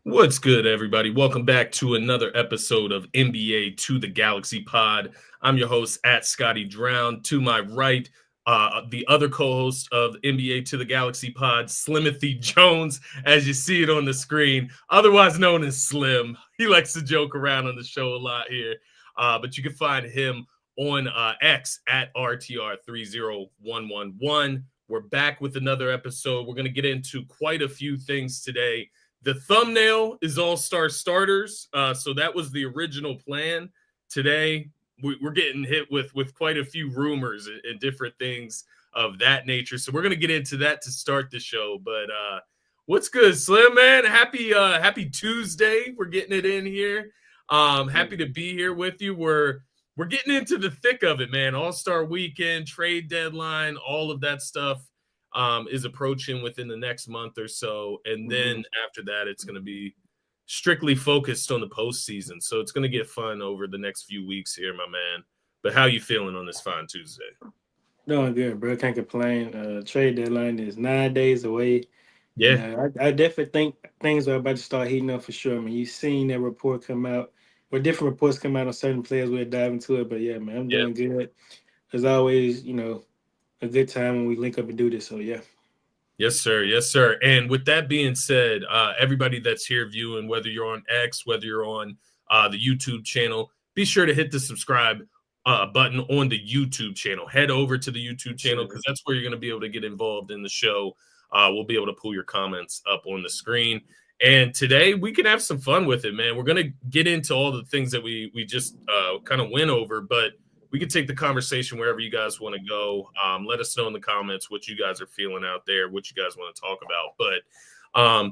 What's good, everybody? Welcome back to another episode of NBA to the Galaxy Pod. I'm your host at Scotty Drown. To my right, the other co-host of NBA to the Galaxy Pod, Slimothy Jones, as you see it on the screen, otherwise known as Slim. He likes to joke around on the show a lot here, but you can find him on X at RTR30111. We're back with another episode. We're going to get into quite a few things today. The thumbnail is all-star starters, so that was the original plan. Today, we're getting hit with quite a few rumors and different things of that nature. So we're going to get into that to start the show. But what's good, Slim, man? Happy Tuesday. We're getting it in here. Happy to be here with you. We're getting into the thick of it, man. All-Star weekend, trade deadline, all of that stuff is approaching within the next month or so. And then after that, it's going to be strictly focused on the postseason. So it's going to get fun over the next few weeks here, my man. But how you feeling on this fine Tuesday? Doing good, bro. Can't complain. Trade deadline is 9 days away. And Yeah. I definitely think things are about to start heating up for sure. I mean, you've seen that report come out, or different reports come out on certain players. We'll dive into it. But yeah, man, I'm Yeah. doing good. As always, a good time when we link up and do this. So yeah. Yes, sir. Yes, sir. And with that being said, everybody that's here viewing, whether you're on X, whether you're on the YouTube channel, be sure to hit the subscribe button on the YouTube channel. Head over to the YouTube channel because that's where you're going to be able to get involved in the show. We'll be able to pull your comments up on the screen. And today we can have some fun with it, man. We're going to get into all the things that we just kind of went over, but we can take the conversation wherever you guys want to go. Let us know in the comments what you guys are feeling out there, what you guys want to talk about. But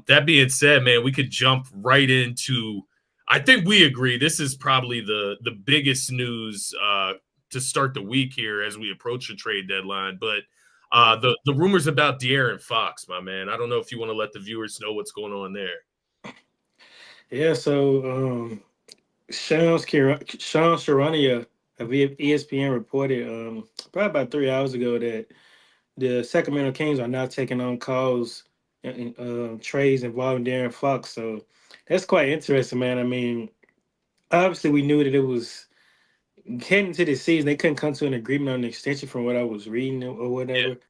that being said, man, we could jump right into, I think we agree, this is probably the biggest news to start the week here as we approach the trade deadline. But the rumors about De'Aaron Fox, my man, I don't know if you want to let the viewers know what's going on there. Yeah. So Sean Sharania of ESPN reported probably about 3 hours ago that the Sacramento Kings are now taking on calls and trades involving Darren Fox. So that's quite interesting, man. I mean, obviously we knew that it was heading to the season. They couldn't come to an agreement on the extension from what I was reading or Yeah. whatever.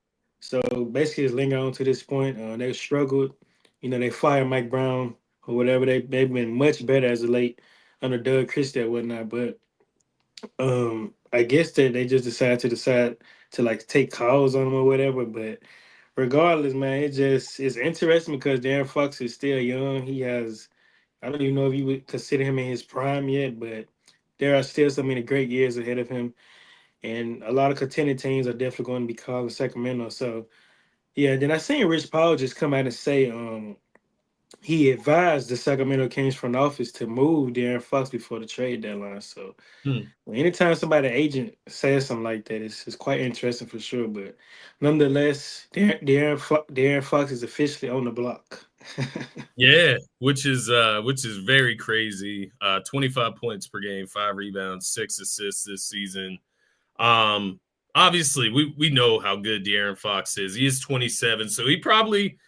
So basically, it's lingering on to this point. They struggled. They fired Mike Brown or whatever. They've been much better as of late under Doug Christie and whatnot. But I guess that they just decide to like take calls on him or whatever. But regardless, man, it's interesting because Darren Fox is still young. He has, I don't even know if you would consider him in his prime yet, but there are still so many great years ahead of him. And a lot of contending teams are definitely going to be calling Sacramento. So yeah, then I seen Rich Paul just come out and say he advised the Sacramento Kings front office to move Darren Fox before the trade deadline. So Hmm. anytime somebody agent says something like that, it's quite interesting for sure. But nonetheless, Darren Fox is officially on the block. Yeah, which is very crazy. 25 points per game, 5 rebounds, 6 assists this season. Obviously we know how good De'Aaron Fox is. He is 27, so he's probably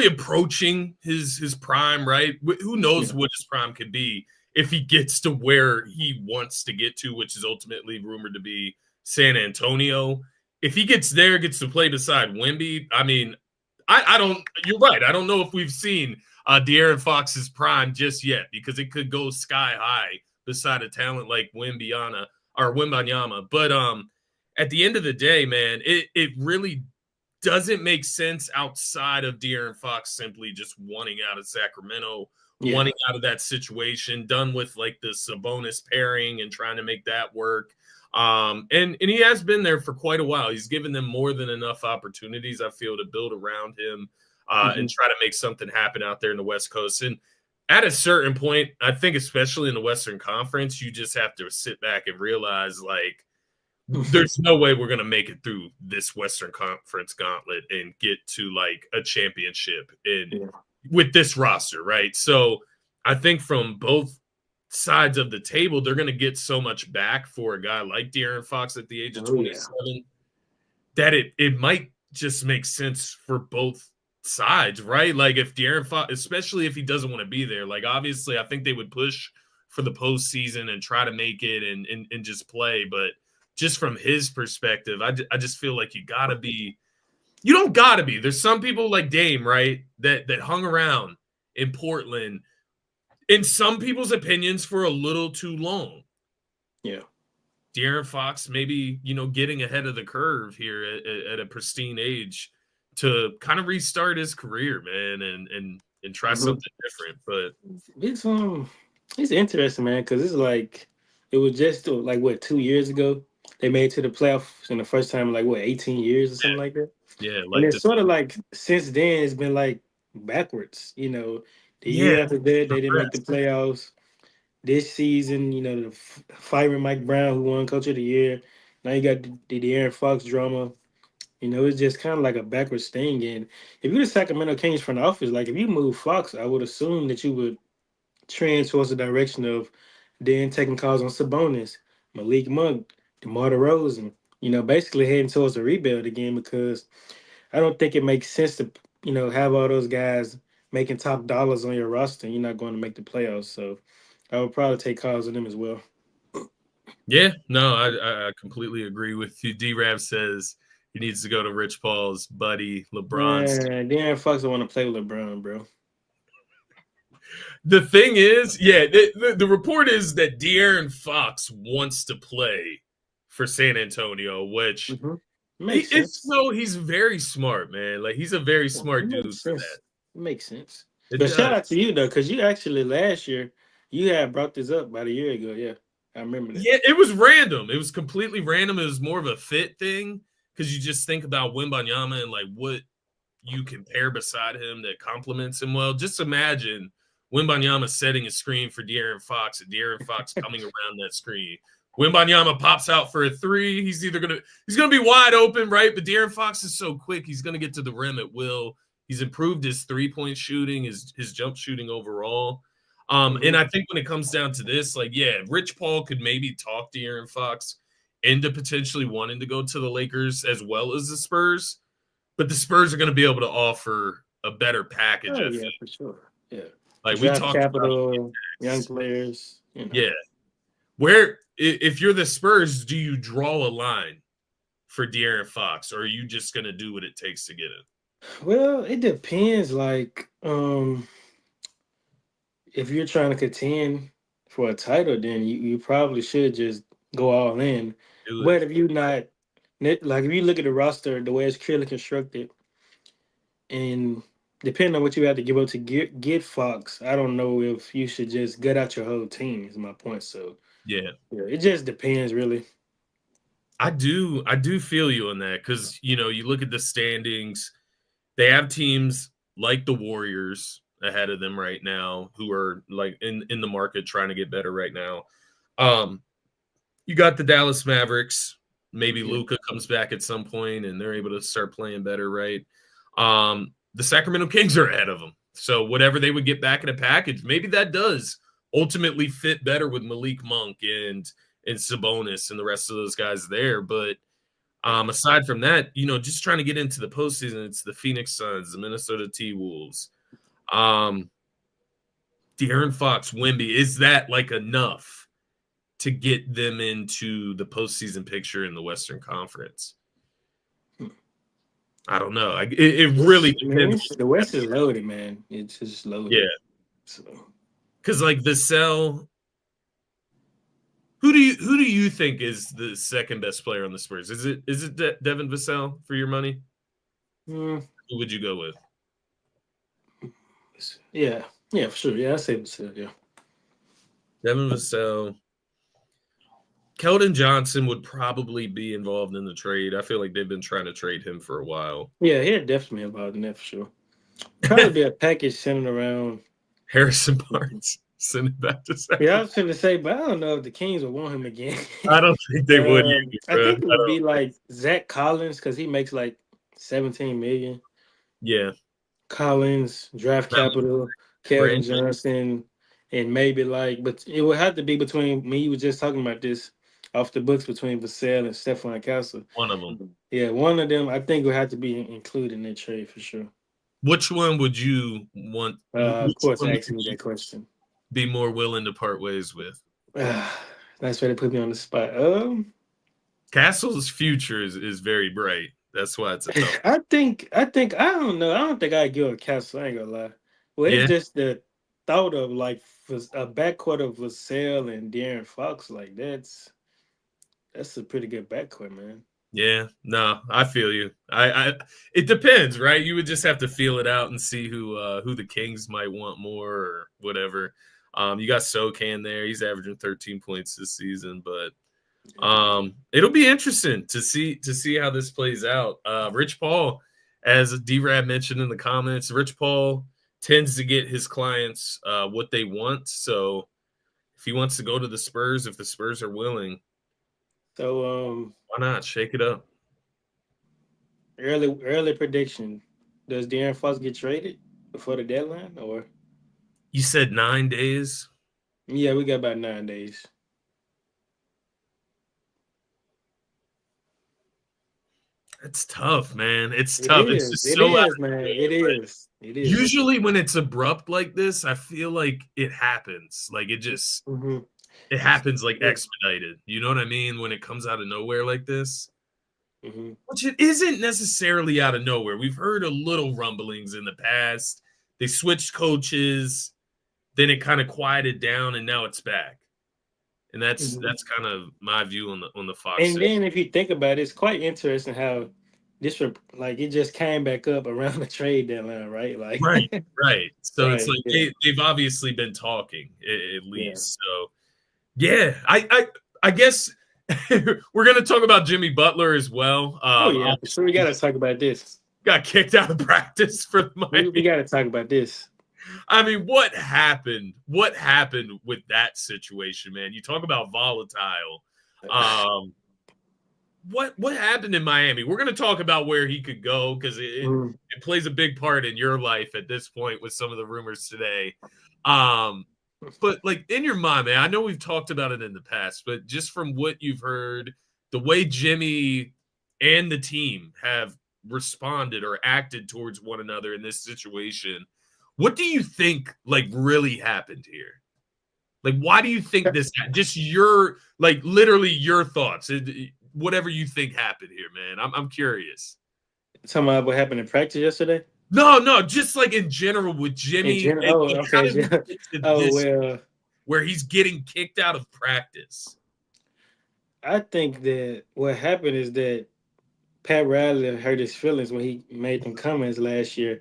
approaching his prime, right? Who knows Yeah. what his prime could be if he gets to where he wants to get to, which is ultimately rumored to be San Antonio. If he gets there, gets to play beside Wemby, I mean, I don't. You're right. I don't know if we've seen De'Aaron Fox's prime just yet because it could go sky high beside a talent like Wembanyama or Wembanyama. But at the end of the day, man, it really doesn't make sense outside of De'Aaron Fox simply just wanting out of Sacramento, Yeah. wanting out of that situation, done with like the Sabonis pairing and trying to make that work. And he has been there for quite a while. He's given them more than enough opportunities, I feel, to build around him and Mhm. try to make something happen out there in the West Coast. And at a certain point, I think, especially in the Western Conference, you just have to sit back and realize, like, there's no way we're going to make it through this Western Conference gauntlet and get to like a championship in Yeah. with this roster, right? So I think from both sides of the table, they're going to get so much back for a guy like De'Aaron Fox at the age of Oh yeah. 27 that it might just make sense for both sides, right? Like if De'Aaron Fox, especially if he doesn't want to be there, like obviously I think they would push for the postseason and try to make it and just play. But just from his perspective, I just feel like you don't gotta be. There's some people like Dame, right, that hung around in Portland, in some people's opinions, for a little too long. Yeah. De'Aaron Fox maybe, getting ahead of the curve here at a pristine age to kind of restart his career, man, and try something different. But it's interesting, man, because it's like it was just like what 2 years ago they made it to the playoffs in the first time in like what 18 years or something like that. yeah, And like it's sort of like since then it's been like backwards. The yeah, year after that they didn't make the playoffs. This season, the firing Mike Brown who won Coach of the Year. Now you got the De'Aaron Fox drama. It's just kind of like a backwards thing. And if you're the Sacramento Kings front office, like if you move Fox, I would assume that you would trend towards the direction of then taking calls on Sabonis, Malik Monk, DeMar DeRozan. Basically heading towards a rebuild again because I don't think it makes sense to have all those guys making top dollars on your roster and you're not going to make the playoffs. So I would probably take calls on them as well. Yeah, no, I completely agree with you. D-Rab says he needs to go to Rich Paul's buddy, LeBron's. Man, De'Aaron Fox don't want to play with LeBron, bro. The thing is, yeah, the report is that De'Aaron Fox wants to play for San Antonio, which Makes sense. he's very smart, man. Like he's a very smart dude for that. It makes sense. It But does. shout out to you though, because you actually last year you had brought this up about a year ago. Yeah, I remember that. Yeah, it was random. It was completely random. It was more of a fit thing because you just think about Wembanyama and like what you can pair beside him that complements him well. Just imagine Wembanyama setting a screen for De'Aaron Fox and De'Aaron Fox coming around that screen. Wembanyama pops out for a three. He's gonna be wide open, right? But De'Aaron Fox is so quick, he's gonna get to the rim at will. He's improved his 3-point shooting, his jump shooting overall. And I think when it comes down to this, like, yeah, Rich Paul could maybe talk De'Aaron Fox into potentially wanting to go to the Lakers as well as the Spurs, but the Spurs are going to be able to offer a better package. Oh yeah, for sure. Yeah, like draft we talked capital, about young players. Yeah, where if you're the Spurs, do you draw a line for De'Aaron Fox, or are you just going to do what it takes to get it? Well, it depends. Like, if you're trying to contend for a title, then you probably should just go all in. But if you not, like, if you look at the roster, the way it's clearly constructed, and depending on what you have to give up to get Fox, I don't know if you should just gut out your whole team. Is my point. So yeah, it just depends, really. I do feel you on that because you look at the standings. They have teams like the Warriors ahead of them right now who are like in the market trying to get better right now. You got the Dallas Mavericks. Maybe Luka comes back at some point and they're able to start playing better, right? The Sacramento Kings are ahead of them. So whatever they would get back in a package, maybe that does ultimately fit better with Malik Monk and Sabonis and the rest of those guys there. But aside from that, just trying to get into the postseason, it's the Phoenix Suns, the Minnesota T-Wolves. De'Aaron Fox, Wemby, is that like enough to get them into the postseason picture in the Western Conference? I don't know. It really depends. The West is loaded, man. It's just loaded. Yeah. So, because like Vassell, who do you think is the second best player on the Spurs? Is it Devin Vassell for your money? Who would you go with? Yeah, for sure. Yeah, I say Vassell. Yeah, Devin Vassell. Keldon Johnson would probably be involved in the trade. I feel like they've been trying to trade him for a while. Yeah, he'd definitely be involved in that for sure. Probably be a package centered around Harrison Barnes. Send it back to Sacramento. Yeah, I was going to say, but I don't know if the Kings would want him again. I don't think they would. I think it would be like Zach Collins because he makes like $17 million. Yeah. Collins, draft capital, Keldon Johnson, and maybe but it would have to be between me. You were just talking about this off the books between Vassell and Stephon Castle. One of them. Yeah, one of them I think would have to be included in that trade for sure. Which one would you want? Of Which course, one would asking me you that question. be more willing to part ways with? That's why they put me on the spot. Castle's future is very bright. That's why it's a tough. I don't know. I don't think I'd give a Castle. I ain't gonna lie. Well, it's Yeah, just the thought of like a backcourt of Vassell and De'Aaron Fox. Like that's a pretty good backcourt, man. yeah. No, I feel you. It depends, right? You would just have to feel it out and see who the Kings might want more or whatever. You got Sokan there. He's averaging 13 points this season, but it'll be interesting to see how this plays out. Rich Paul, as D-Rab mentioned in the comments, Rich Paul tends to get his clients what they want. So if he wants to go to the Spurs, if the Spurs are willing, So why not shake it up? early prediction: does De'Aaron Fox get traded before the deadline, or You said 9 days. yeah, we got about 9 days. It's tough, man. It's It tough. It's is. just It so out is, of man. It nowhere. is. It is. Usually when it's abrupt like this, I feel like it happens. Like Mm-hmm. it happens like Yeah. expedited. You know what I mean? When it comes out of nowhere like this. Mm-hmm. Which it isn't necessarily out of nowhere. We've heard a little rumblings in the past. They switched coaches, then it kind of quieted down, and now it's back. And that's Mm-hmm. kind of my view on the Fox And situation. then if you think about it, it's quite interesting how like it just came back up around the trade deadline, right? Like Right, right. So it's right, like yeah. they've obviously been talking at Yeah. least. So yeah, I guess we're gonna talk about Jimmy Butler as well. Oh yeah, for Obviously sure. We he gotta talk about this. got kicked out of practice for the We Miami. gotta talk about this. I mean, what happened? What happened with that situation, man? You talk about volatile. Um, what happened in Miami? We're going to talk about where he could go because Mm. it plays a big part in your life at this point with some of the rumors today. But like in your mind, man, I know we've talked about it in the past, but just from what you've heard, the way Jimmy and the team have responded or acted towards one another in this situation, what do you think like really happened here? Like, why do you think this? Just your like, literally your thoughts. Whatever you think happened here, man. I'm curious. Talking about what happened in practice yesterday. No, just like in general with In Jimmy. general, And oh, like, how okay. did we get to Oh this well, where he's getting kicked out of practice? I think that what happened is that Pat Riley hurt his feelings when he made them comments last year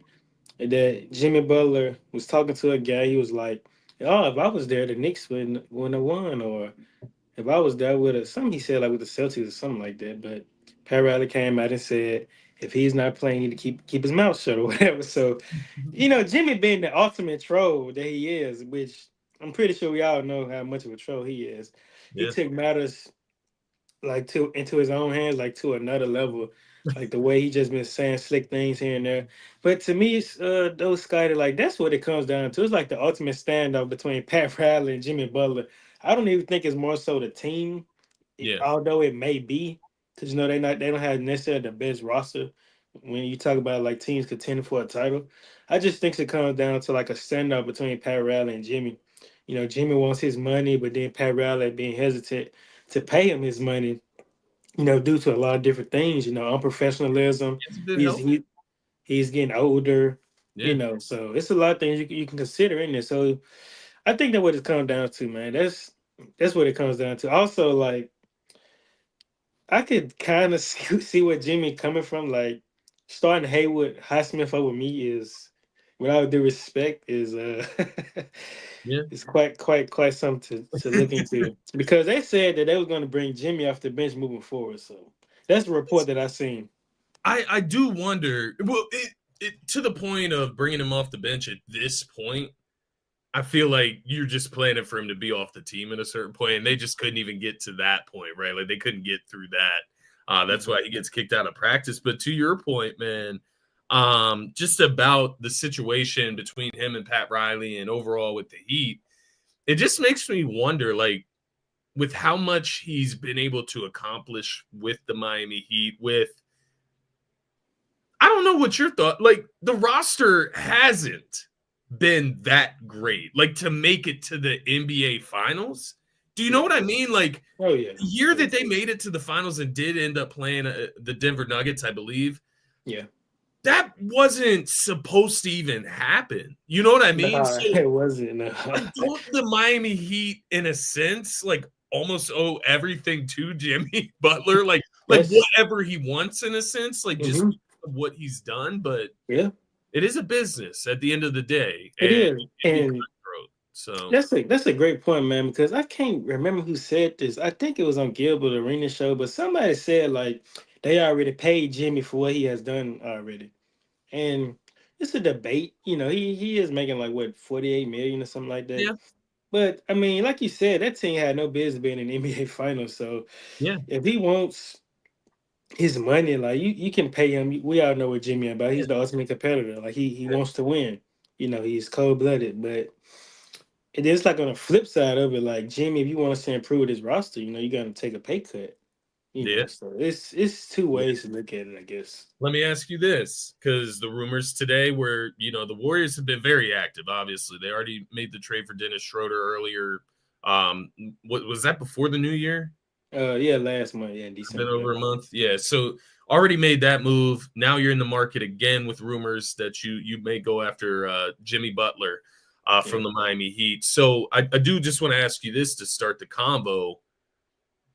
that Jimmy Butler was talking to a guy. He was like, "Oh, if I was there, the Knicks wouldn't have won," or if I was there with something he said like with the Celtics or something like that. But Pat Riley came out and said if he's not playing, he need to keep his mouth shut or whatever. So, Jimmy being the ultimate troll that he is, which I'm pretty sure we all know how much of a troll he is. He Yeah, took matters like to into his own hands, like to another level. Like the way he just been saying slick things here and there. But to me, it's those Scotty, like that's what it comes down to. It's like the ultimate standoff between Pat Riley and Jimmy Butler. I don't even think it's more so the team, yeah. although it may be, because they don't have necessarily the best roster when you talk about like teams contending for a title. I just think it comes down to like a standoff between Pat Riley and Jimmy. Jimmy wants his money, but then Pat Riley being hesitant to pay him his money, due to a lot of different things, unprofessionalism. It's a bit He's healthy. he, he's getting older, Yeah. so it's a lot of things you can consider in there. So I think that what it comes down to, man. That's what it comes down to. Also, like I could kind of see where Jimmy coming from. Like starting Haywood Highsmith over me is, with all due respect, is Yeah. it's quite something to look into because they said that they were going to bring Jimmy off the bench moving forward. So that's the report that I seen. I do wonder. Well, to the point of bringing him off the bench at this point, I feel like you're just planning for him to be off the team at a certain point, and they just couldn't even get to that point, right? Like they couldn't get through that. That's why he gets kicked out of practice. But to your point, man, just about the situation between him and Pat Riley and overall with the Heat, it just makes me wonder, like, with how much he's been able to accomplish with the Miami Heat, with I don't know what your thought. Like the roster hasn't been that great. Like to make it to the NBA Finals. Do you know what I mean? Like Oh yeah. the year that they made it to the finals and did end up playing the Denver Nuggets, I believe. Yeah. That wasn't supposed to even happen. You know what I mean? Nah, So, it wasn't. like, don't the Miami Heat, in a sense, like almost owe everything to Jimmy Butler? Like That's whatever he wants, in a sense, like just what he's done. But yeah, it is a business at the end of the day, it and is. it can be And cutthroat. So that's a great point, man, because I can't remember who said this. I think it was on Gilbert Arena show, but somebody said like they already paid Jimmy for what he has done already. And it's a debate. He is making like what 48 million or something like that. yeah, But I mean, like you said, that team had no business being in the NBA finals. So yeah, if he wants his money, like you can pay him. We all know what Jimmy about. He's the ultimate competitor. Like he wants to win. He's cold blooded. But it is like on the flip side of it, like Jimmy, if you want to improve his roster, you got to take a pay cut. yeah. So it's two ways to look at it, I guess. Let me ask you this, because the rumors today were, the Warriors have been very active. Obviously, they already made the trade for Dennis Schroeder earlier. What was that before the new year? Yeah, last month, yeah, in It's been December. over a month. Yeah, so already made that move. Now you're in the market again with rumors that you may go after Jimmy Butler Yeah. from the Miami Heat. So I do just want to ask you this to start the combo.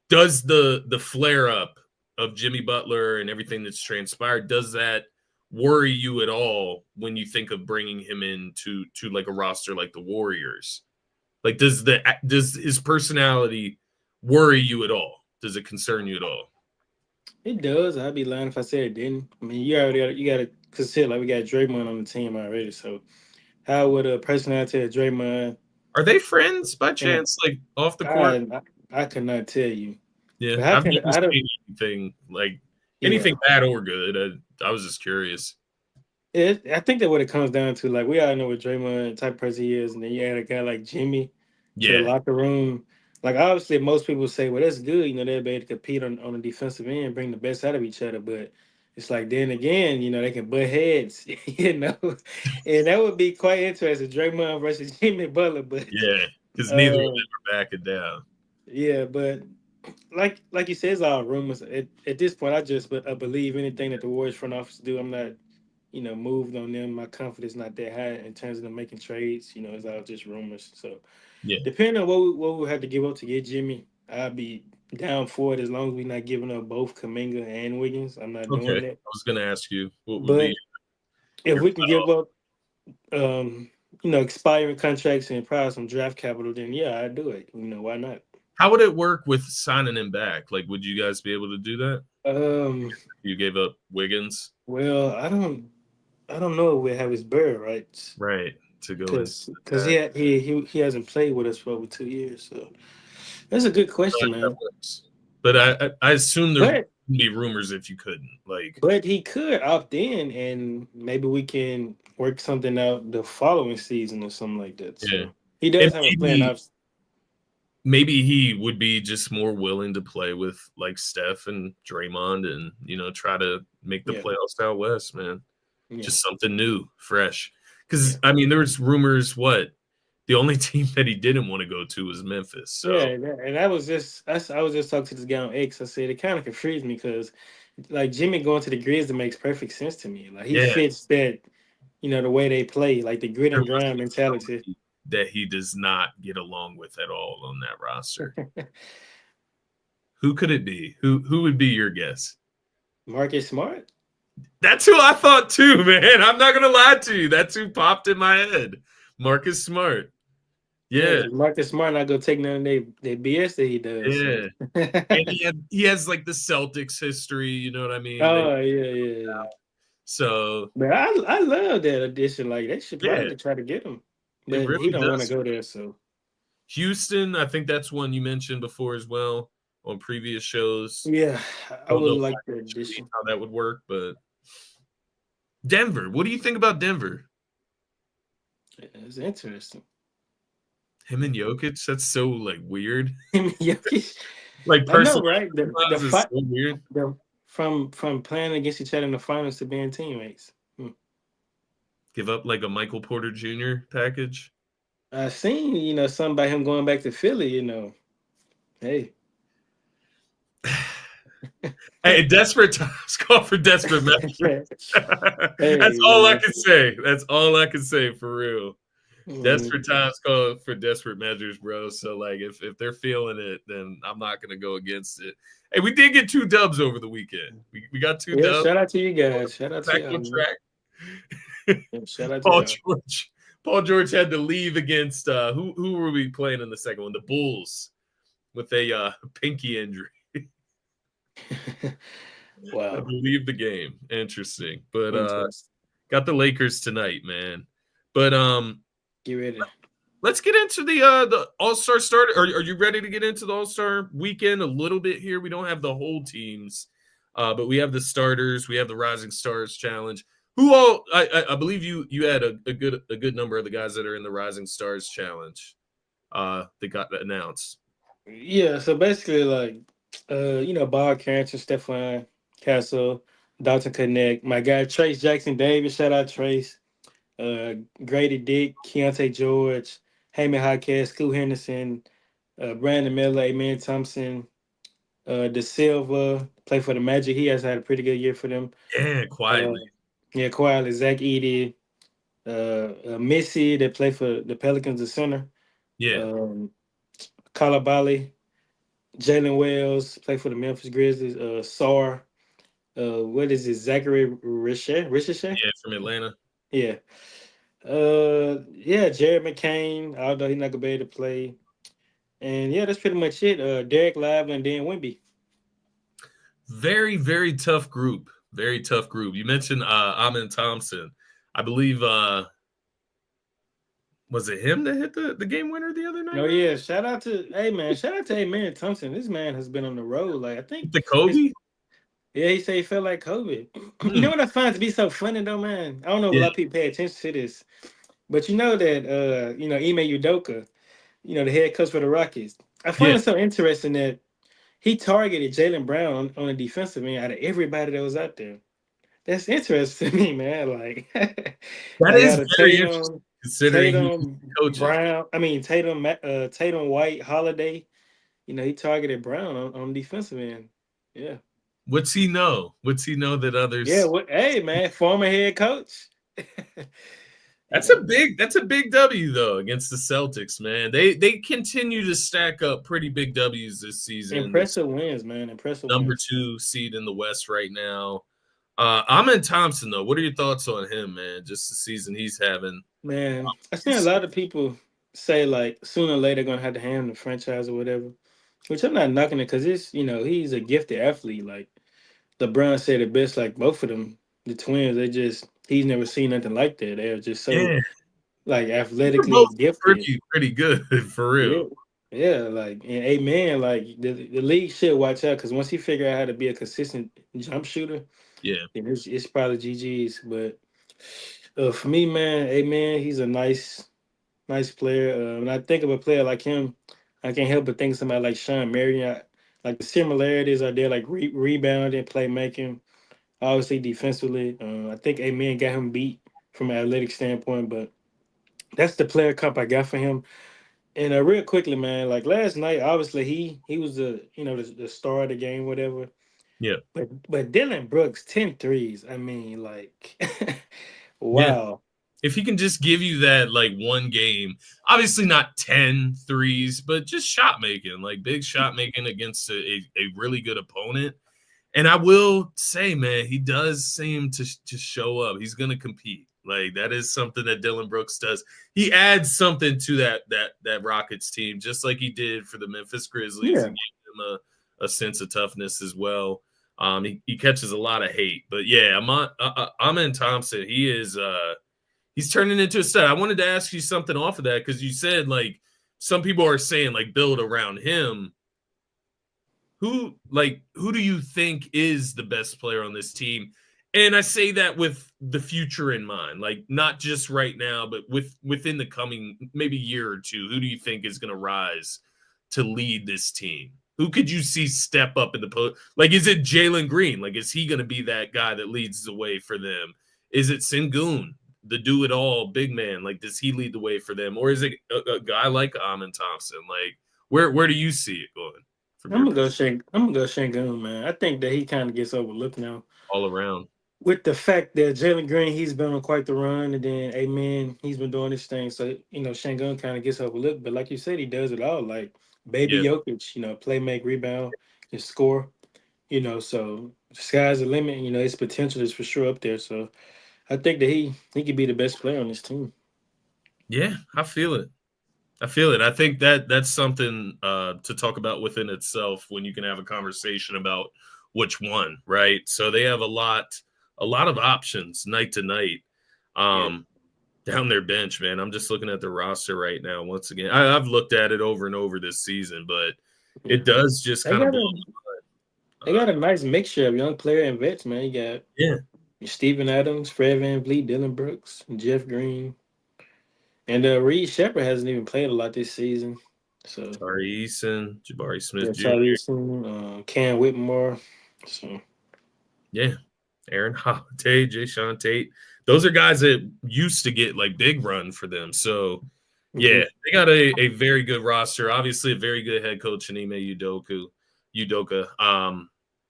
Does the flare up of Jimmy Butler and everything that's transpired, does that worry you at all when you think of bringing him into like a roster like the Warriors? Like does his personality worry you at all? Does it concern you at all? It does. I'd be lying if I said it didn't. I mean, you gotta consider like we got Draymond on the team already. So how would a personality of Draymond Are they friends by and chance, like off the court? I could not tell you. Yeah, But how I've can never I don't seen anything like yeah. anything bad or good. I was just curious. I think that what it comes down to, like we all know what Draymond type of person he is, and then you add a guy like Jimmy to the Yeah, locker room. Like obviously most people say, well, that's good, they'll be able to compete on the defensive end, bring the best out of each other. But it's like then again, they can butt heads, And that would be quite interesting, Draymond versus Jimmy Butler. But yeah, because neither of them uh are backing down. yeah, but like you said, it's all rumors. At this point, I just believe anything that the Warriors front office do. I'm not, moved on them. My confidence not that high in terms of them making trades. It's all just rumors. So Yeah. depending on what we have to give up to get Jimmy, I'll be down for it as long as we're not giving up both Kaminga and Wiggins. I'm not Okay. doing I that. was going to ask you what would be But if your we can give cutoff. up, expiring contracts and probably some draft capital, then yeah, I'd do it. Why not? How would it work with signing him back? Like, would you guys be able to do that? Um, You gave up Wiggins, well, I don't know if we have his bird rights. right, to go into Because that. he hasn't played with us for over 2 years, so that's a good question, That man. works. But I assume there would But be rumors if you couldn't. Like, but he could opt in, and maybe we can work something out the following season or something like that. yeah. So he And does have a plan. maybe he would be just more willing to play with like Steph and Draymond and, try to make the Yeah, playoffs out west, man. yeah, Just something new, fresh. Because, yeah, I mean, there was rumors, the only team that he didn't want to go to was Memphis. yeah. So, And I was just talking to this guy on X. I said it kind of confused me because like Jimmy going to the Grizzlies makes perfect sense to me. Like he yeah, fits that, the way they play, like the grit there and must grind be mentality. somebody that he does not get along with at all on that roster. Who could it be? Who would be your guess? Marcus Smart. That's who I thought too, man. I'm not gonna lie to you. That's who popped in my head. Marcus Smart. Yeah, Yeah, because Marcus Smart not gonna take none of their BS that he does. So. yeah. And he has like the Celtics history, you know what I mean? Oh yeah. So But I love that addition. Like they should yeah, probably try to get him, it but he really don't want to does. go there. So Houston, I think that's one you mentioned before as well on previous shows. yeah, I Don't would know like the financially addition. how that would work, but Denver. What do you think about Denver? It's interesting. Him and Jokic. That's so like weird. Jokic, Like I know, personally, right? The is fight, so weird. the from playing against each other in the finals to being teammates. Give up like a Michael Porter Jr. package. I seen, something about him going back to Philly. Hey. Hey, desperate times call for desperate measures. That's Hey, all I can say. That's all I can say for real. mm, Desperate times call for desperate measures, bro. So like if they're feeling it, then I'm not gonna go against it. Hey, we did get 2 dubs over the weekend. We got 2 yeah, dubs. shout out to you guys. Shout out to Back y'all, on man. track. Yeah, shout out to Paul y'all. George. Paul George had to leave against who were we playing in the second one? The Bulls with a pinky injury. Had Wow. to leave the game. Interesting. But Interesting. got the Lakers tonight, man. But Get ready. let's get into the All-Star start. Are you ready to get into the All-Star weekend a little bit here? We don't have the whole teams, but we have the starters. We have the Rising Stars Challenge. Who all? I believe you had a good number of the guys that are in the Rising Stars Challenge that got announced. Yeah, so basically, like, Bob Carrington, Stefan Castle, Dalton Connect, my guy Trace Jackson Davis, shout out Trace, Grady Dick, Keontae George, Heyman Hawkins, Scoot Henderson, Brandon Miller, Amen Thompson, De Silva, play for the Magic. He has had a pretty good year for them. Yeah, Uh, quietly. yeah, quietly, Zach Edey, Missy, that play for the Pelicans, the center. Yeah, Um, Kalabali, Jalen Wells, play for the Memphis Grizzlies. Sar, what is it? Zachary Ricochet? yeah, from Atlanta. Yeah. Yeah, Jared McCain, although he's not gonna be able to play. And yeah, that's pretty much it. Derek Lively and Dan Wimby. Very, very tough group. Very tough group. You mentioned Amin Thompson. I believe was it him that hit the game winner the other night, Oh man? yeah, shout out to Amen Thompson. This man has been on the road. Like I think The his Kobe? yeah, he said he felt like COVID. You know Hmm. what I find to be so funny though, man? I don't know if a Yeah, lot of people pay attention to this, but you know that Ime Udoka, the head coach for the Rockets. I yeah. find it so interesting that he targeted Jalen Brown on the defensive end out of everybody that was out there. That's interesting to me, man. Like, That like is out of very interesting Tatum, considering who he coaches. Brown. I mean Tatum, White, Holiday. He targeted Brown on defensive end. Yeah, What's he know? What's he know that yeah. others? What? Hey, man, former head coach. you That's a know, big W though against the Celtics, man. They continue to stack up pretty big W's this season. They're impressive wins, man. Impressive number wins. 2 seed in the West right now. Amin Thompson though, what are your thoughts on him, man? Just the season he's having. Man, I seen a lot of people say like sooner or later gonna have to hand him the franchise or whatever. Which I'm not knocking it because he's a gifted athlete. Like LeBron said it best, like both of them, the twins, he's never seen nothing like that. They're just so Yeah, like they're athletically both gifted. pretty good for Yeah. real. Yeah, like and amen. Like the league should watch out because once he figure out how to be a consistent jump shooter, Yeah, then it's probably GG's. But for me, man, amen. He's a nice player. When I think of a player like him, I can't help but think of somebody like Sean Marion. Like the similarities are there, like rebounding, playmaking, obviously defensively. I think Amen got him beat from an athletic standpoint, but that's the player comp I got for him. And real quickly, man, like last night, obviously he was the star of the game, whatever. yeah, But Dylan Brooks, 10 threes. I mean, like, yeah. wow. If he can just give you that like one game, obviously not 10 threes, but just shot making, like big shot making against a really good opponent. And I will say, man, he does seem to show up. He's going to compete. Like that is something that Dylan Brooks does. He adds something to that Rockets team, just like he did for the Memphis Grizzlies. He Yeah. gave them a sense of toughness as well. He catches a lot of hate, but yeah, Amin Thompson. He's turning into a stud. I wanted to ask you something off of that because you said like some people are saying like build around him. Who do you think is the best player on this team? And I say that with the future in mind, like not just right now, but within the coming maybe year or two. Who do you think is going to rise to lead this team? Who could you see step up in the post? Like, is it Jalen Green? Like, is he going to be that guy that leads the way for them? Is it Sengun, the do-it-all big man? Like, does he lead the way for them, or is it a guy like Amon Thompson? Like, where do you see it going from I'm your gonna go perspective Shank. I'm gonna go Shangun, man. I think that he kind of gets overlooked now all around? with the fact that Jalen Green he's been on quite the run, and then Amen he's been doing this thing. So Shangun kind of gets overlooked, but like you said, he does it all. Like Baby Yeah, Jokic, play, make, rebound, and score. So the sky's the limit. His potential is for sure up there. So I think that he could be the best player on this team. yeah, I feel it. I feel it. I think that's something to talk about within itself when you can have a conversation about which one, right? So they have a lot of options night to night Yeah, down their bench, man. I'm just looking at the roster right now. Once again, I've looked at it over and over this season, but yeah. it does just They kind of got blow a my they mind. got a nice mixture of young player and vets, man. You got Yeah, Steven Adams, Fred Van Vliet, Dylan Brooks, Jeff Green, and Reed Shepard hasn't even played a lot this season. So Tari Eason, Jabari yeah, Smith Jr. Tyrese, Cam Whitmore. So Yeah, Aaron Holiday, Jay Sean Tate. Those are guys that used to get like big run for them. So mhm. yeah, they got a very good roster. Obviously, a very good head coach in Ime Udoka.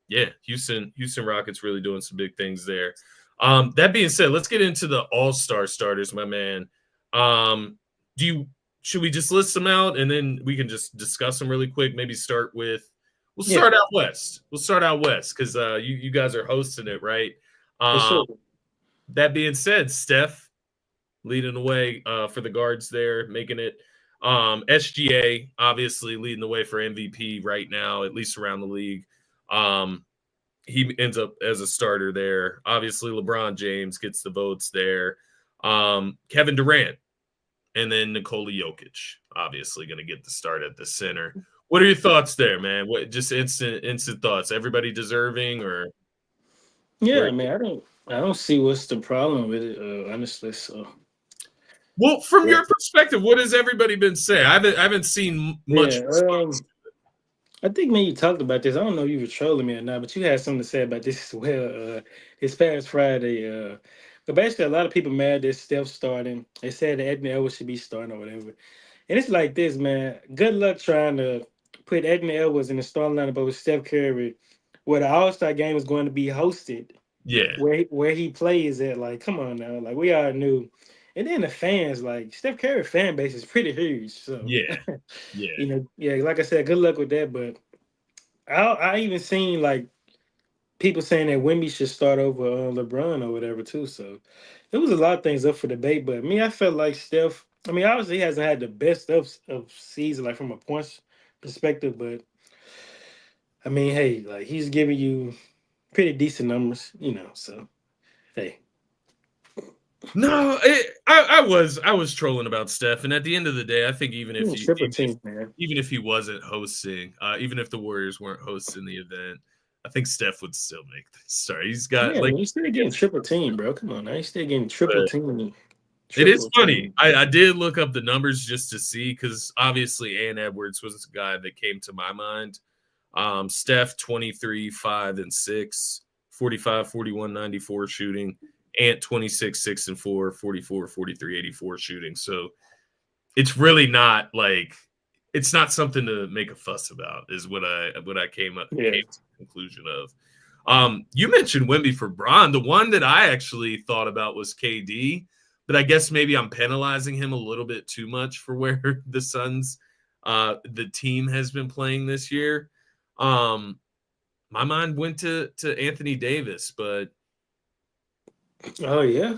Yeah, Houston Rockets really doing some big things there. That being said, let's get into the All-Star starters, my man. Do you should we just list them out and then we can just discuss them really quick? Maybe start with we'll Yeah, start out west. We'll start out west because you guys are hosting it, right? for Um, sure. that being said, Steph leading the way for the guards there, making it. SGA obviously leading the way for MVP right now, at least around the league. Um, he ends up as a starter there. Obviously, LeBron James gets the votes there. Kevin Durant and then Nikola Jokic, obviously going to get the start at the center. What are your thoughts there, man? What just instant thoughts? Everybody deserving or Yeah, where? I mean, I don't see what's the problem with it, honestly. So Well, from yeah, your perspective, what has everybody been saying? I haven't seen much yeah. response. I think when you talked about this, I don't know if you were trolling me or not, but you had something to say about this as well. This past Friday, but basically, a lot of people mad that Steph starting. They said that Anthony Edwards should be starting or whatever. And it's like this, man. Good luck trying to put Anthony Edwards in the starting lineup over Steph Curry, where the All Star game is going to be hosted, Yeah, where he plays at. Like, come on now, like we all knew. And then the fans, like Steph Curry fan base is pretty huge. So, yeah, yeah. yeah, like I said, good luck with that. But I even seen like people saying that Wemby should start over LeBron or whatever too. So there was a lot of things up for debate. But me, I felt like Steph. I mean, obviously he hasn't had the best of season like from a points perspective, but I mean, hey, like he's giving you pretty decent numbers. So hey, No, I was trolling about Steph, and at the end of the day, I think even if triple team, man. even if he wasn't hosting, even if the Warriors weren't hosting the event, I think Steph would still make the start. He's got Yeah, like man, he's still getting triple team, bro. Come on, now he's still getting triple but team, it is triple funny. team. I did look up the numbers just to see because obviously Ann Edwards was the guy that came to my mind. Steph 23, 5 and 6, 45, 41, 94 shooting. Ant 26, 6 and 4, 44, 43, 84 shooting. So it's really not like it's not something to make a fuss about, is what I came to Yeah, the conclusion of. You mentioned Wemby for Bron. The one that I actually thought about was KD, but I guess maybe I'm penalizing him a little bit too much for where the Suns, the team has been playing this year. Um, my mind went to Anthony Davis, but oh yeah,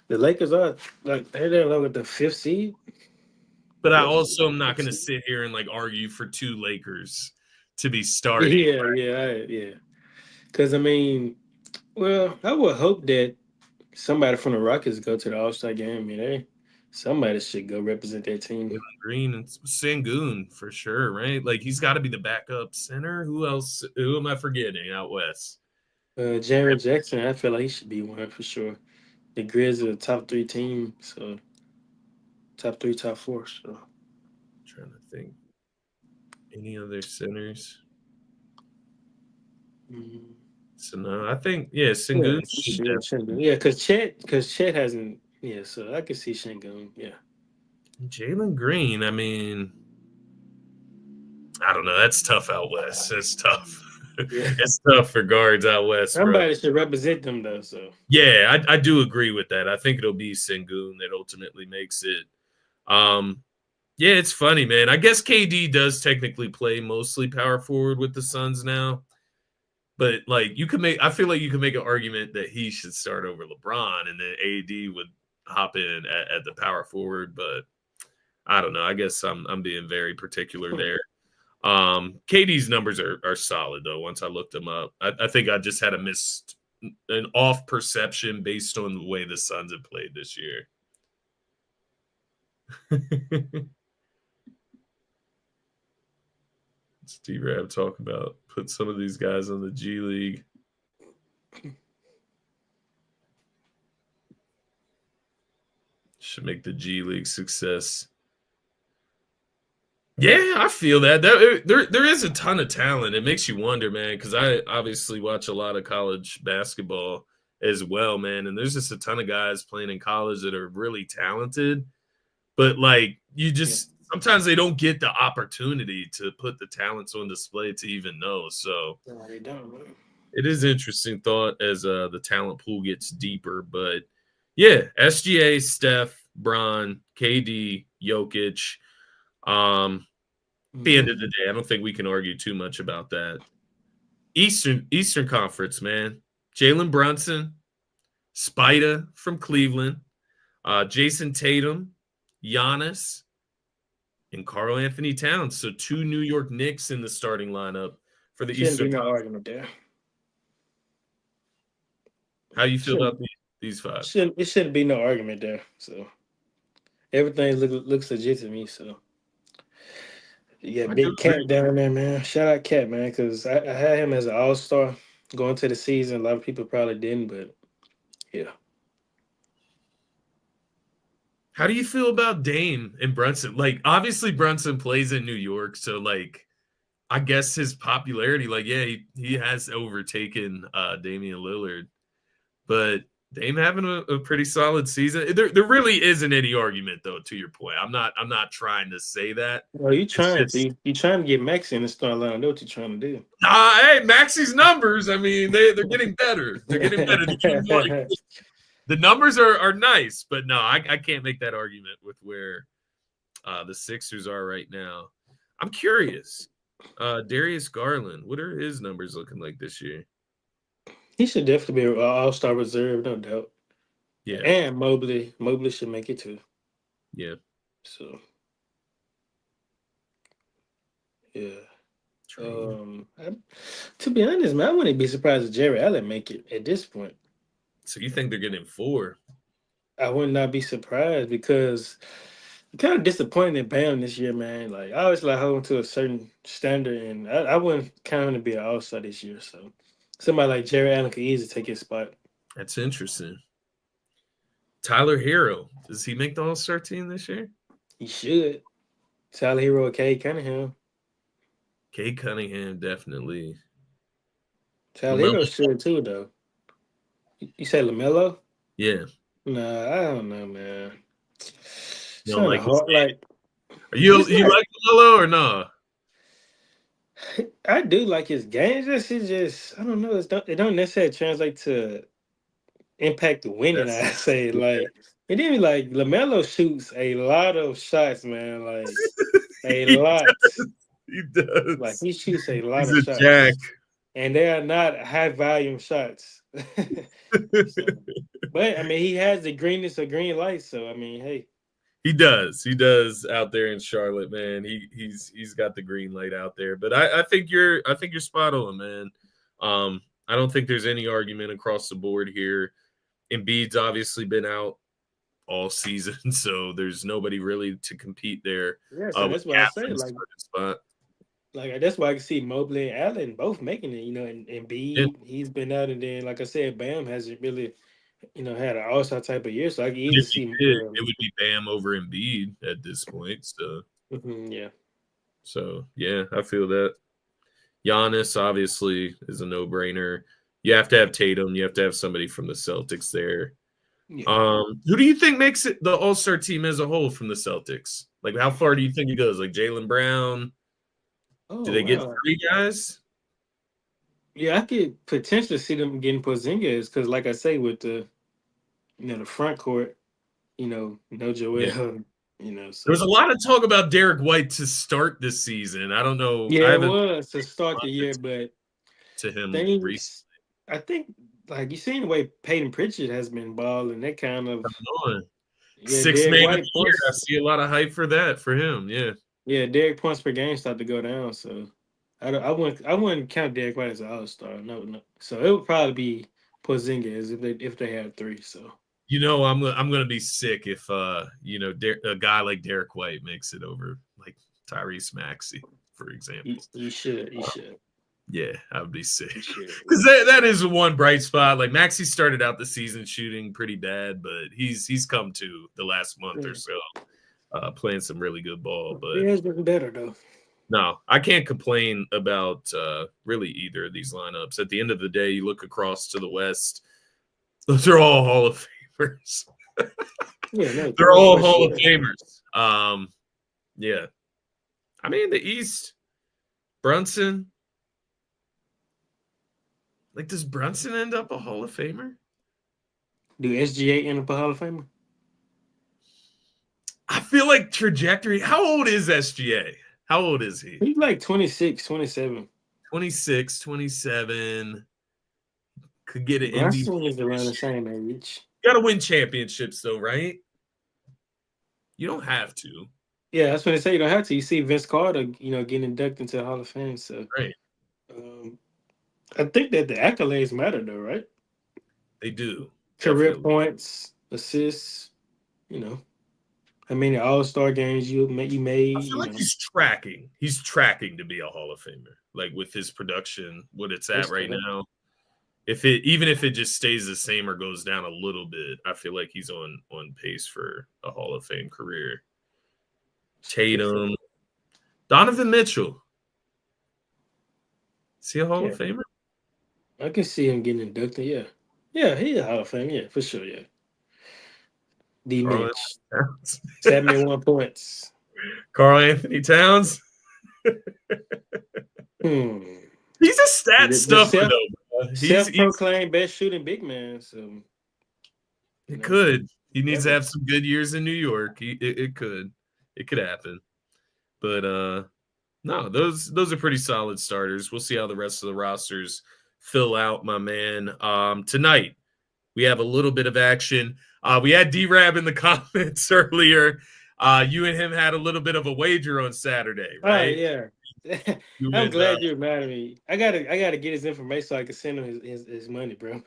the Lakers are like they're like with the fifth seed. I Fourth also am not fifth going to seed. sit here and like argue for two Lakers to be starting. Yeah, yeah. Because I mean, well, I would hope that somebody from the Rockets go to the All Star game. I mean, somebody should go represent their team. Green and Sangoon for sure, right? Like he's got to be the backup center. Who else? Who am I forgetting out west? Jaron Jackson, I feel like he should be one for sure. The Grizz are the top three team, so top three, top four. So I'm trying to think. Any other centers? Mm. So no, I think Sengun. Yeah, because Chet hasn't. Yeah, so I could see Shingun. Yeah, Jalen Green. I mean, I don't know. That's tough out west. That's tough. yeah. It's tough for guards out west, bro. Somebody should represent them though. So Yeah, I do agree with that. I think it'll be Sengun that ultimately makes it. Yeah, it's funny, man. I guess KD does technically play mostly power forward with the Suns now. But like I feel like you can make an argument that he should start over LeBron and then AD would hop in at the power forward. But I don't know. I guess I'm being very particular there. KD's numbers are solid though. Once I looked them up, I think I just had an off perception based on the way the Suns have played this year. Steve Rab talk about put some of these guys on the G League. Should make the G League success. Yeah, I feel that. There is a ton of talent. It makes you wonder, man, because I obviously watch a lot of college basketball as well, man. And there's just a ton of guys playing in college that are really talented, but like you just sometimes they don't get the opportunity to put the talents on display to even know. So they don't. it is interesting thought as the talent pool gets deeper, but yeah, SGA, Steph, Bron, KD, Jokic. The end of the day, I don't think we can argue too much about that. Eastern Conference, man. Jalen Brunson, Spida from Cleveland, Jason Tatum, Giannis, and Karl Anthony Towns. So 2 New York Knicks in the starting lineup for the Eastern. Be no argument there. How you feel about these 5? It shouldn't be no argument there. So everything looks legit to me. So yeah, big Cat down there, man. Shout out Cat, man, because I had him as an all-star going to the season. A lot of people probably didn't, but yeah. How do you feel about Dame and Brunson? Like, obviously Brunson plays in New York, so like I guess his popularity, like, yeah, he has overtaken Damian Lillard. But Dame having a pretty solid season. There really isn't any argument though, to your point. I'm not trying to say that. Well, you trying to get Maxi in the start line. I know what you're trying to do. Hey, Maxi's numbers, I mean, they're getting better. They're getting better. The numbers are nice, but no, I can't make that argument with where the Sixers are right now. I'm curious. Darius Garland, what are his numbers looking like this year? He should definitely be an all-star reserve, no doubt. Yeah. And Mobley should make it too. Yeah. So yeah. To be honest, man, I wouldn't be surprised if Jerry Allen make it at this point. So you think they're getting 4? I would not be surprised because I'm kind of disappointed in Bam this year, man. Like I always like holding to a certain standard, and I wouldn't count him to be an all-star this year. So somebody like Jerry Allen could easily take his spot. That's interesting. Tyler Hero, does he make the all-star team this year? He should. Tyler Hero, Cade Cunningham. Cade Cunningham, definitely. Tyler Hero should too, though. You say LaMelo? Yeah. Nah, I don't know, man. You don't like are you like LaMelo or no? I do like his game. It's just I don't know. It don't necessarily translate to impact the winning. I say like and then like LaMelo shoots a lot of shots, man. Like a lot. He does. Like he shoots a lot of shots. Jack. And they are not high volume shots. So, but I mean, he has the greenness of green lights. So I mean, hey, he does out there in Charlotte, man. He's got the green light out there. But I think you're spot on, man. I don't think there's any argument across the board here. Embiid's obviously been out all season, so there's nobody really to compete there. Yeah, so that's why I say like that's why I can see Mobley and Allen both making it, and Embiid, he's been out, and then like I said, Bam hasn't really, had an all-star type of year. So I can easily see it would be Bam over Embiid at this point. So yeah. So yeah, I feel that. Giannis obviously is a no-brainer. You have to have Tatum. You have to have somebody from the Celtics there. Yeah. Who do you think makes it the All-Star team as a whole from the Celtics? Like, how far do you think it goes? Like Jaylen Brown? Do Oh they get wow. 3 guys? Yeah, I could potentially see them getting Porzingis because, like I say, with the the front court, no Yeah. Joel, There was a so lot of talk about Derek White to start this season. I don't know. I yeah, it haven't was to start the year, but to him recently. things I think like you seen the way Peyton Pritchard has been balling, that kind of yeah, Sixth Derek man of White the year. I points, see a lot of hype for that for him. Yeah. yeah, Derek points per game started to go down, so I wouldn't count Derek White as an All Star, no, no. So it would probably be Porzingis if they have three. So I'm gonna be sick if a guy like Derek White makes it over like Tyrese Maxey, for you, example. you should, you should, Yeah, I would be sick you should. because that is one bright spot. Like Maxey started out the season shooting pretty bad, but he's come to the last month or Yeah. so, playing some really good ball. He But has been better though. no, I can't complain about really either of these lineups. At the end of the day, you look across to the West; those are all Hall of Famers. Yeah, no, They're all for Hall of sure. Famers. Yeah. I mean, the East, Brunson. Like, does Brunson end up a Hall of Famer? Do SGA end up a Hall of Famer? I feel like trajectory. How old is SGA? How old is he? He's like 26, 27. 26, 27. Could get an MVP. Brunson is around the same age. Got to win championships, though, right? You don't have to. Yeah, that's what they say. You don't have to. You see Vince Carter, getting inducted into the Hall of Fame. So Right. um, I think that the accolades matter, though, right? They do. Career Definitely. points, assists. How many All Star games you made? I feel like he's tracking. He's tracking to be a Hall of Famer. Like with his production, what it's at right now. Even if it just stays the same or goes down a little bit, I feel like he's on pace for a Hall of Fame career. Tatum, Donovan Mitchell. Is he a Hall Yeah, of Famer? I can see him getting inducted. Yeah, he's a Hall of Fame. Yeah, for sure. Yeah, D Carl Mitch, Anthony Towns. 71 points. Carl Anthony Towns. Hmm. He's a stat The stuffer, though. He's self-proclaimed best shooting big man. So it could. He needs to ever. have some good years in New York. It could. It could happen. But no, those are pretty solid starters. We'll see how the rest of the rosters fill out, my man. Tonight we have a little bit of action. We had D-Rab in the comments earlier. You and him had a little bit of a wager on Saturday, Oh right? yeah. You I'm and glad you reminded me. I gotta get his information so I can send him his money, bro.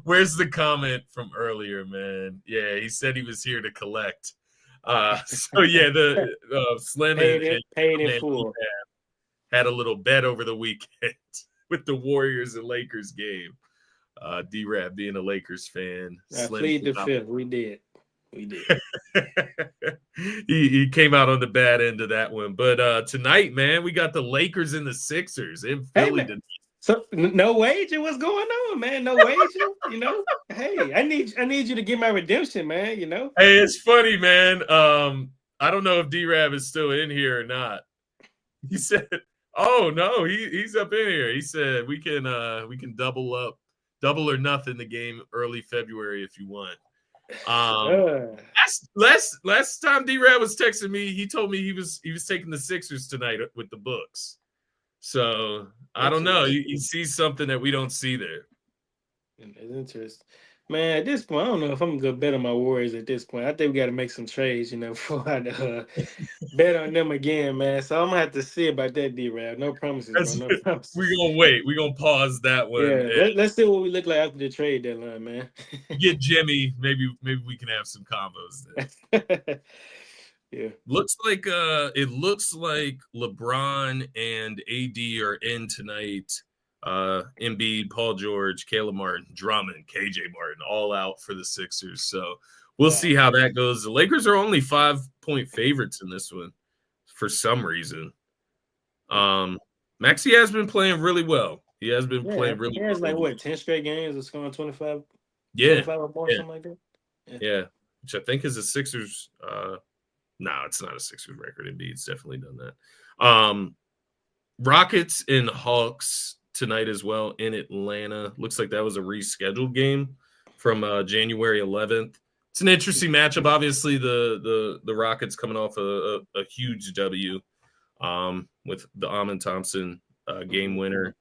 where's the comment from earlier, man? Yeah, he said he was here to collect. So yeah, the Slim paid in and full. had a little bet over the weekend with the Warriors and Lakers game. D-Rap being a Lakers fan. I Slim plead the fifth. We did. he came out on the bad end of that one. But tonight, man, we got the Lakers and the Sixers in Hey Philly. man. So no wager? What's going on, man? No wager? Hey, I need you to get my redemption, man. Hey, it's funny, man. I don't know if D-Rab is still in here or not. He said, "Oh no, he's up in here." He said, "We can double or nothing the game early February if you want." Last time D-Rab was texting me, he told me he was taking the Sixers tonight with the books. So I don't know. He sees something that we don't see there. It's interesting. Man, at this point, I don't know if I'm gonna bet on my Warriors at this point. I think we got to make some trades, before I bet on them again, man. So I'm gonna have to see about that, D-Rab. No promises, bro. No promises. We're gonna wait. We're gonna pause that one. Yeah, let's see what we look like after the trade deadline, man. Get Jimmy. Maybe we can have some combos then. Yeah. Looks like it looks like LeBron and AD are in tonight. Embiid, Paul George, Caleb Martin, Drummond, KJ Martin, all out for the Sixers. So we'll see how that goes. The Lakers are only 5-point favorites in this one. for some reason. Maxey has been playing really well. He has been playing really he has well. like what 10 straight games of scoring 25, Yeah, 25 or more, yeah, something like that. yeah. Which I think is a Sixers. No, it's not a Sixers record. Embiid's definitely done that. Rockets and Hawks tonight as well in Atlanta. Looks like that was a rescheduled game from January 11th. It's an interesting matchup. Obviously, the Rockets coming off a huge W with the Amon Thompson game winner.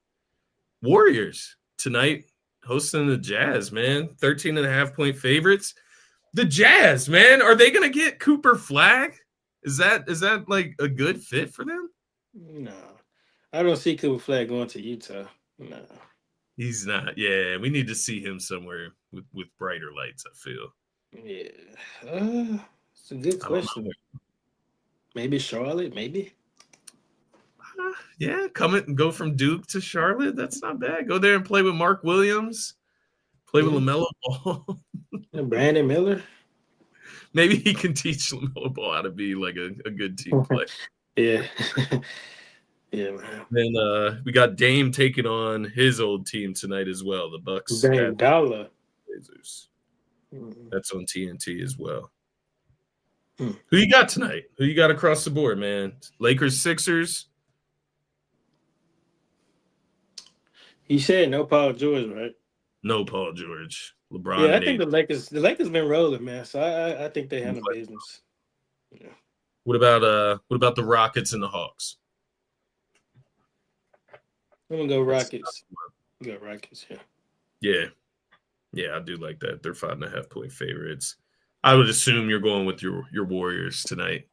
Warriors tonight hosting the Jazz, man. 13.5-point favorites. The Jazz, man, are they going to get Cooper Flag? Is that like a good fit for them? No, I don't see Cooper Flag going to Utah. No, He's not. Yeah, we need to see him somewhere with brighter lights, I feel. Yeah, it's a good question. Maybe Charlotte, maybe. Yeah, come and go from Duke to Charlotte. That's not bad. Go there and play with Mark Williams. Play with LaMelo Ball. And Brandon Miller. Maybe he can teach LaMelo Ball how to be like a good team player. Yeah. Yeah, man. Then we got Dame taking on his old team tonight as well. The Bucks. Dame Dollar. Blazers. That's on TNT as well. Hmm. Who you got tonight? Who you got across the board, man? Lakers, Sixers. You said no Paul George, right? No Paul George. LeBron. Yeah, I think the Lakers been rolling, man. So I think they handle business. Yeah. What about the Rockets and the Hawks? I'm gonna go Rockets. Go Rockets, yeah. Yeah, I do like that. They're 5.5-point favorites. I would assume you're going with your Warriors tonight.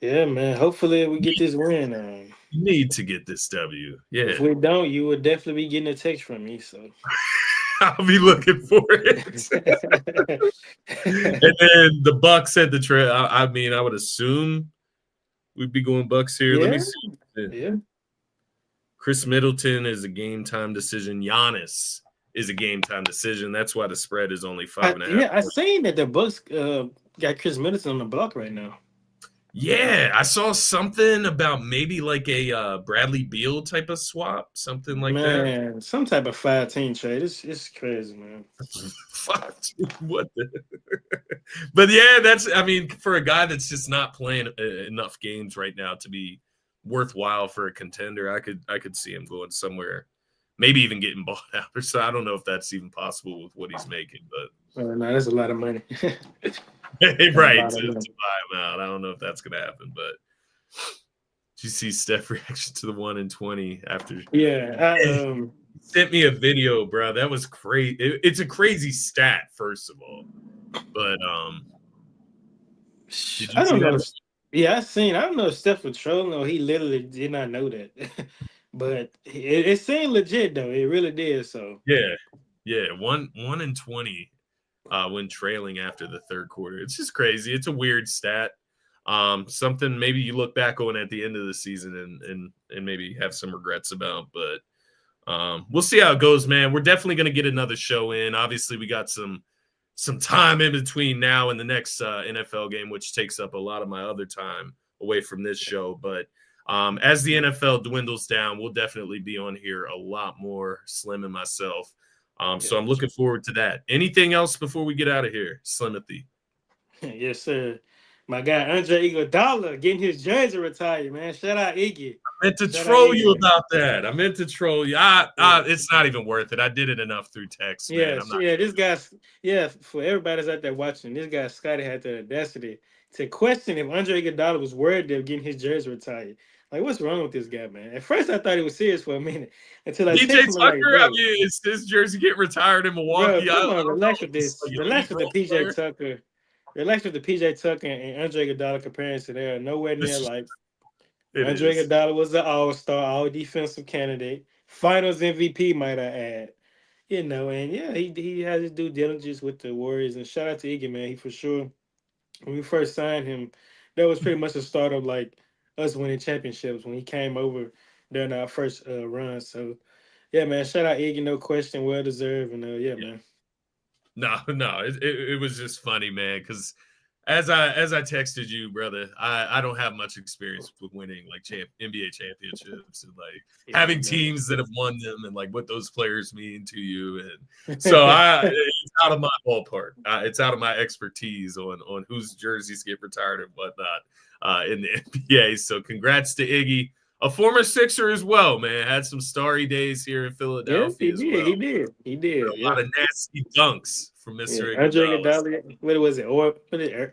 Yeah, man. Hopefully we get this win. You need to get this W. Yeah. If we don't, you would definitely be getting a text from me. So I'll be looking for it. And then the Bucks had the trail. I mean, I would assume we'd be going Bucks here. Yeah. Let me see. Yeah. Chris Middleton is a game time decision. Giannis is a game time decision. That's why the spread is only 5.5. Yeah, I seen that the Bucks got Chris Middleton on the block right now. Yeah, I saw something about maybe like a Bradley Beal type of swap, something like that. Man, some type of 5-team trade. It's crazy, man. Fuck, what the? But yeah, I mean, for a guy that's just not playing enough games right now to be worthwhile for a contender, I could see him going somewhere, maybe even getting bought out. Or so I don't know if that's even possible with what he's making, but no, that's a lot of money. Right, to buy him out. I don't know if that's gonna happen, but did you see Steph's reaction to the 1-20 after? Yeah, he sent me a video, bro. That was crazy. It's a crazy stat, first of all, but I don't know. Yeah, I don't know if Steph was trolling or he literally did not know that. But it seemed legit though. It really did. So yeah, 1-20 when trailing after the third quarter. It's just crazy. It's a weird stat. Something maybe you look back on at the end of the season and maybe have some regrets about. But we'll see how it goes, man. We're definitely going to get another show in. Obviously, we got some time in between now and the next NFL game, which takes up a lot of my other time away from this show. But as the NFL dwindles down, we'll definitely be on here a lot more, Slim and myself. So I'm looking forward to that. Anything else before we get out of here, Slimothy? Yes, sir. My guy Andre Iguodala getting his jersey retired, man. Shout out Iggy. I meant to troll you about that. I meant to troll you. It's not even worth it. I did it enough through text. Yeah, man. This guy's for everybody that's out there watching, this guy Scotty had the audacity to question if Andre Iguodala was worthy of getting his jersey retired. Like, what's wrong with this guy, man? At first, I thought he was serious for a minute until I DJ Tucker. I mean, is his jersey get retired in Milwaukee? Bro, come on, relax with this. Relax with the PJ Tucker. Relax with the PJ Tucker and Andre Iguodala comparison. They are nowhere near like. Andre Iguodala was an all-star, all-defensive candidate, Finals MVP, might I add. You know, and yeah, he has his due diligence with the Warriors. And shout out to Iggy, man. He for sure. When we first signed him, that was pretty much the start of like us winning championships when he came over during our first run. So, yeah, man, shout out Iggy, no question, well deserved, and man. No, it was just funny, man, because as I texted you, brother, I don't have much experience with winning like NBA championships and like having teams that have won them and like what those players mean to you. And so it's out of my ballpark. It's out of my expertise on whose jerseys get retired and whatnot in the NBA. So congrats to Iggy, a former Sixer as well, man. Had some starry days here in Philadelphia as well. He did. A lot of nasty dunks from Mr. Andre Iguodala. Iguodala. What was it? Or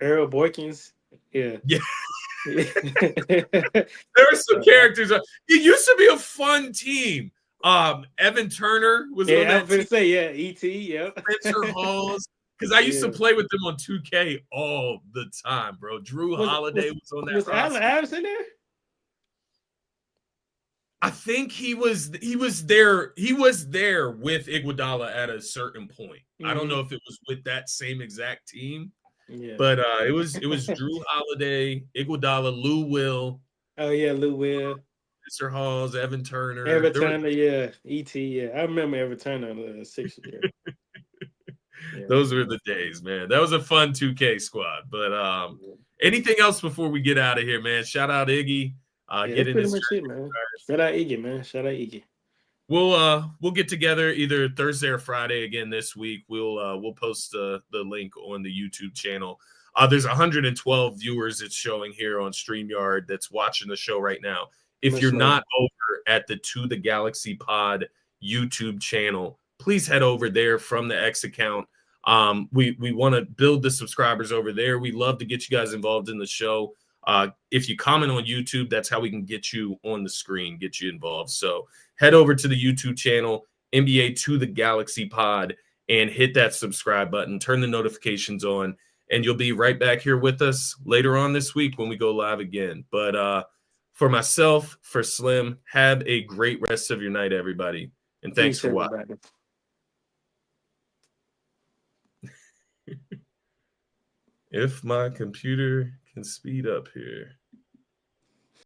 Earl Boykins? Yeah. Yeah. There were some characters. It used to be a fun team. Evan Turner was on that I was going team. to say, E.T., yep. Spencer Halls. Because I used to play with them on 2K all the time, bro. Drew Holiday was on that roster. Was Allen Iverson there? I think he was there with Iguodala at a certain point. I don't know if it was with that same exact team. Yeah. But it was Drew Holiday, Iguodala, Lou Will. Oh yeah, Lou Will. Mr. Halls, Evan Turner. E.T., yeah. I remember Evan Turner on the Sixers. Those were the days, man. That was a fun 2K squad. But anything else before we get out of here, man? Shout out Iggy. Get in this shit, man. Shout out Iggy, man. Shout out Iggy. We'll get together either Thursday or Friday again this week. We'll post the link on the YouTube channel. There's 112 viewers it's showing here on StreamYard that's watching the show right now. If you're not over at the To the Galaxy Pod YouTube channel, please head over there from the X account. We want to build the subscribers over there. We love to get you guys involved in the show. If you comment on YouTube, that's how we can get you on the screen, get you involved. So head over to the YouTube channel, NBA To the Galaxy Pod, and hit that subscribe button. Turn the notifications on, and you'll be right back here with us later on this week when we go live again. But for myself, for Slim, have a great rest of your night, everybody. And thanks for watching. If my computer can speed up here.